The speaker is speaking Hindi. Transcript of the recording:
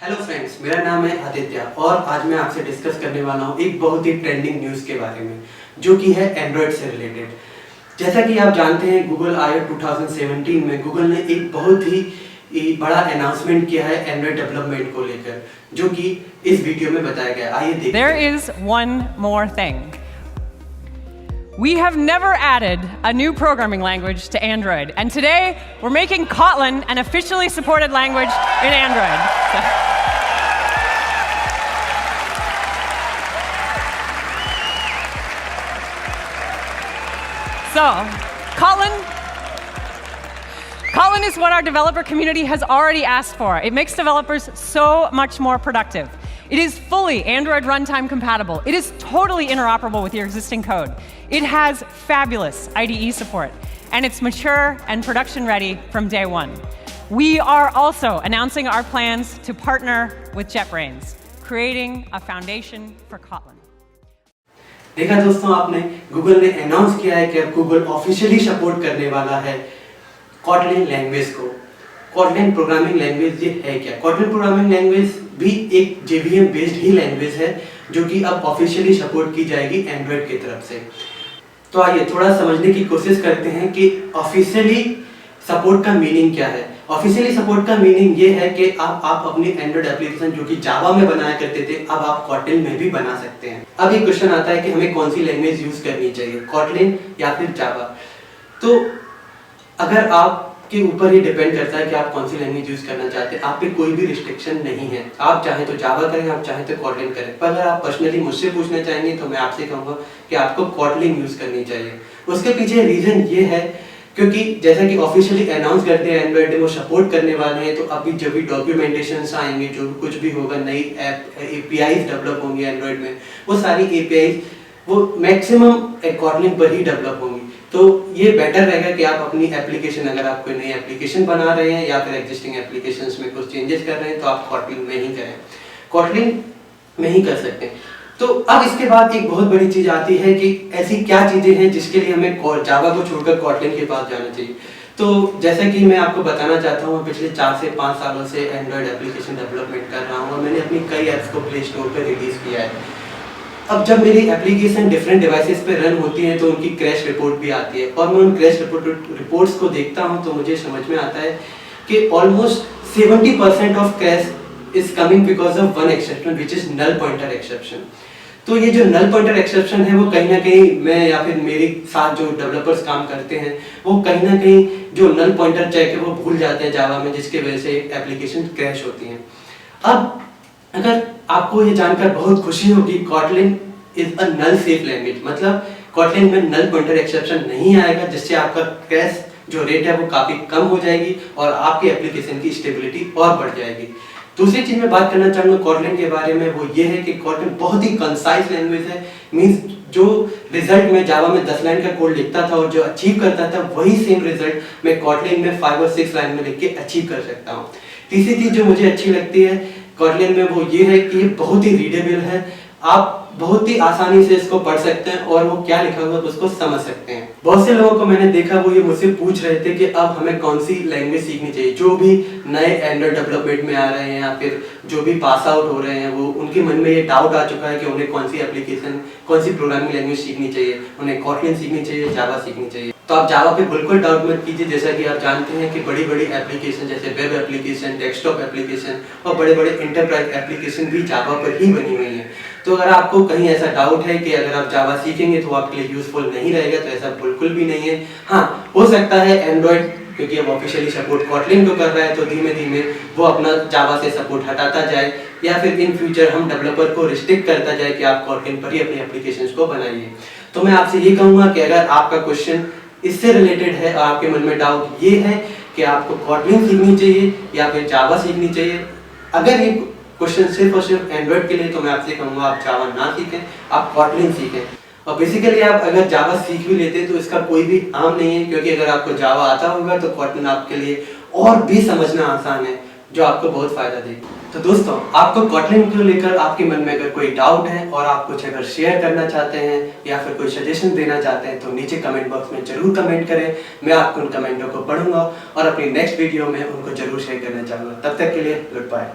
हेलो फ्रेंड्स, मेरा नाम है आदित्य और आज मैं आपसे डिस्कस करने वाला हूँ एक बहुत ही ट्रेंडिंग न्यूज़ के बारे में जो कि है एंड्रॉयड से रिलेटेड। जैसा कि आप जानते हैं, गूगल आईओ 2017 में गूगल ने एक बहुत ही बड़ा अनाउंसमेंट किया है एंड्रॉयड डेवलपमेंट को लेकर, जो कि इस वीडियो में बताया गया। आइए देखते हैं। There is one more thing. We have never added a new programming language to Android, and today we're making Kotlin an officially supported language in Android. So, Kotlin is what our developer community has already asked for. It makes developers so much more productive. It is fully Android runtime compatible. It is totally interoperable with your existing code. It has fabulous IDE support, and it's mature and production ready from day one. We are also announcing our plans to partner with JetBrains, creating a foundation for Kotlin. देखा दोस्तों, आपने गूगल ने अनाउंस किया है कि अब गूगल ऑफिशियली सपोर्ट करने वाला है कॉटलिन लैंग्वेज को। कॉटलिन प्रोग्रामिंग लैंग्वेज ये है क्या? कॉटलिन प्रोग्रामिंग लैंग्वेज भी एक जेवीएम बेस्ड ही लैंग्वेज है जो कि अब ऑफिशियली सपोर्ट की जाएगी एंड्रॉयड की तरफ से। तो आइए थोड़ा समझने की कोशिश करते हैं कि ऑफिशियली सपोर्ट का मीनिंग क्या है। ऑफिशियली सपोर्ट का मीनिंग ये है कि आप अपनी एंड्रॉयड एप्लीकेशन जो कि जावा में बनाया करते थे, अब आप कॉटलिन में भी बना सकते हैं। अब ये क्वेश्चन आता है कि हमें कौन सी लैंग्वेज यूज करनी चाहिए, कॉटलिन या फिर जावा। तो अगर आपके ऊपर ही डिपेंड करता है कि आप कौन सी लैंग्वेज यूज करना चाहते हैं। आप पे कोई भी रिस्ट्रिक्शन नहीं है, आप चाहे तो जावा करें, आप चाहे तो कॉटलिन करें। पर अगर आप पर्सनली मुझसे पूछना चाहेंगे तो मैं आपसे कहूँगा कि आपको कॉटलिन यूज करनी चाहिए। उसके पीछे रीजन ये है क्योंकि जैसा कि ऑफिशियली अनाउंस करते हैं एंड्रॉयड वो सपोर्ट करने वाले हैं, तो अभी जब भी डॉक्यूमेंटेशंस आएंगे, जो भी कुछ भी होगा, नई एपीआईज डेवलप होंगी एंड्रॉयड में, वो सारी एपीआईज वो मैक्सिमम कॉटलिन पर ही डेवलप होंगी। तो ये बेटर रहेगा कि आप अपनी एप्लीकेशन, अगर आप कोई नई एप्लीकेशन बना रहे हैं या फिर एग्जिस्टिंग एप्लीकेशंस में कुछ चेंजेस कर रहे हैं, तो आप कॉटलिन में ही करें, कॉटलिन में ही कर सकते हैं। तो अब इसके बाद एक बहुत बड़ी चीज आती है कि ऐसी क्या चीजें हैं जिसके लिए हमें जावा को छोड़कर कॉटलिन के पास जाना चाहिए। तो जैसा कि मैं आपको बताना चाहता हूँ, पिछले 4 से 5 सालों से एंड्रॉयड एप्लीकेशन डेवलपमेंट कर रहा हूँ और मैंने अपनी कई ऐप्स को प्ले स्टोर पर रिलीज किया है। अब जब मेरी एप्लीकेशन डिफरेंट डिवाइसेस पे रन होती है तो उनकी क्रैश रिपोर्ट भी आती है और मैं उन क्रैश रिपोर्ट्स को देखता हूँ तो मुझे समझ में आता है कि almost 70% of crash is coming because of one exception which is null pointer exception. तो ये जो नल पॉइंटर एक्सेप्शन है वो कहीं ना कहीं मैं या फिर मेरे साथ जो डेवलपर्स काम करते हैं वो कहीं ना कहीं जो नल पॉइंटर चेक है वो भूल जाते हैं जावा में, जिसके वजह से एप्लीकेशन क्रैश होती हैं। अब अगर आपको ये जानकर बहुत खुशी होगी, Kotlin is a null safe language, मतलब कॉटलिन में नल पॉइंटर एक्सेप्शन नहीं आएगा, जिससे आपका क्रैश जो रेट है वो काफी कम हो जाएगी और आपकी एप्लीकेशन की स्टेबिलिटी और बढ़ जाएगी। दूसरी चीज मैं बात करना चाहूंगा कॉटलिन के बारे में, वो ये है कि कॉटलिन बहुत ही कंसाइज लैंग्वेज है। मींस जो रिजल्ट में जावा में 10 लाइन का कोड लिखता था और जो अचीव करता था, वही सेम रिजल्ट मैं कॉटलिन में 5 और 6 लाइन में लिख के अचीव कर सकता हूँ। तीसरी चीज जो मुझे अच्छी लगती है कॉटलिन में वो ये है कि ये बहुत ही रीडेबल है। आप बहुत ही आसानी से इसको पढ़ सकते हैं और वो क्या लिखा हुआ है उसको समझ सकते हैं। बहुत से लोगों को मैंने देखा वो ये मुझसे पूछ रहे थे कि अब हमें कौन सी लैंग्वेज सीखनी चाहिए। जो भी नए एंड्रॉयड डेवलपमेंट में आ रहे हैं या फिर जो भी पास आउट हो रहे हैं, वो उनके मन में ये डाउट आ चुका है कि उन्हें कौन सी एप्लीकेशन, कौन सी प्रोग्रामिंग लैंग्वेज सीखनी चाहिए, उन्हें कॉटलिन सीखनी चाहिए, जावा सीखनी चाहिए। तो आप जावा पे बिल्कुल डाउट मत कीजिए। जैसा कि आप जानते हैं कि बड़ी बड़ी एप्लीकेशन जैसे वेब एप्लीकेशन, डेस्कटॉप एप्लीकेशन और बड़े बड़े इंटरप्राइज एप्लीकेशन भी जावा पर ही बनी हुई है। तो अगर आपको कहीं ऐसा डाउट है कि अगर आप जावा सीखेंगे तो आपके लिए यूजफुल नहीं रहेगा, तो ऐसा बिल्कुल भी नहीं है। हाँ, हो सकता है एंड्रॉयड क्योंकि अब ऑफिशियली सपोर्ट कॉटलिन को कर रहा है तो धीमे धीमे वो अपना जावा से सपोर्ट हटाता जाए या फिर इन फ्यूचर हम डेवलपर को रिस्ट्रिक्ट करता जाए कि आप कॉटलिन पर ही अपनी एप्लीकेशंस को बनाइए। तो मैं आपसे ये कहूँगा कि अगर आपका क्वेश्चन इससे रिलेटेड है और आपके मन में डाउट ये है कि आपको कॉटलिन सीखनी चाहिए या फिर जावा सीखनी चाहिए, अगर ये क्वेश्चन सिर्फ और सिर्फ एंड्रॉयड के लिए, तो मैं आपसे कहूँगा आप जावा ना सीखें, आप कॉटलिन सीखें। और बेसिकली आप अगर जावा सीख भी लेते तो इसका कोई भी हार्म नहीं है, क्योंकि अगर आपको जावा आता होगा तो कॉटलिन आपके लिए और भी समझना आसान है, जो आपको बहुत फायदा देगी। तो दोस्तों, आपको कॉटलिन को लेकर आपके मन में अगर कोई डाउट है और आप कुछ अगर शेयर करना चाहते हैं या फिर कोई सजेशन देना चाहते हैं तो नीचे कमेंट बॉक्स में जरूर कमेंट करें। मैं आपको उन कमेंटों को पढ़ूंगा और अपनी नेक्स्ट वीडियो में उनको जरूर शेयर करना चाहूँगा। तब तक के लिए गुड बाय।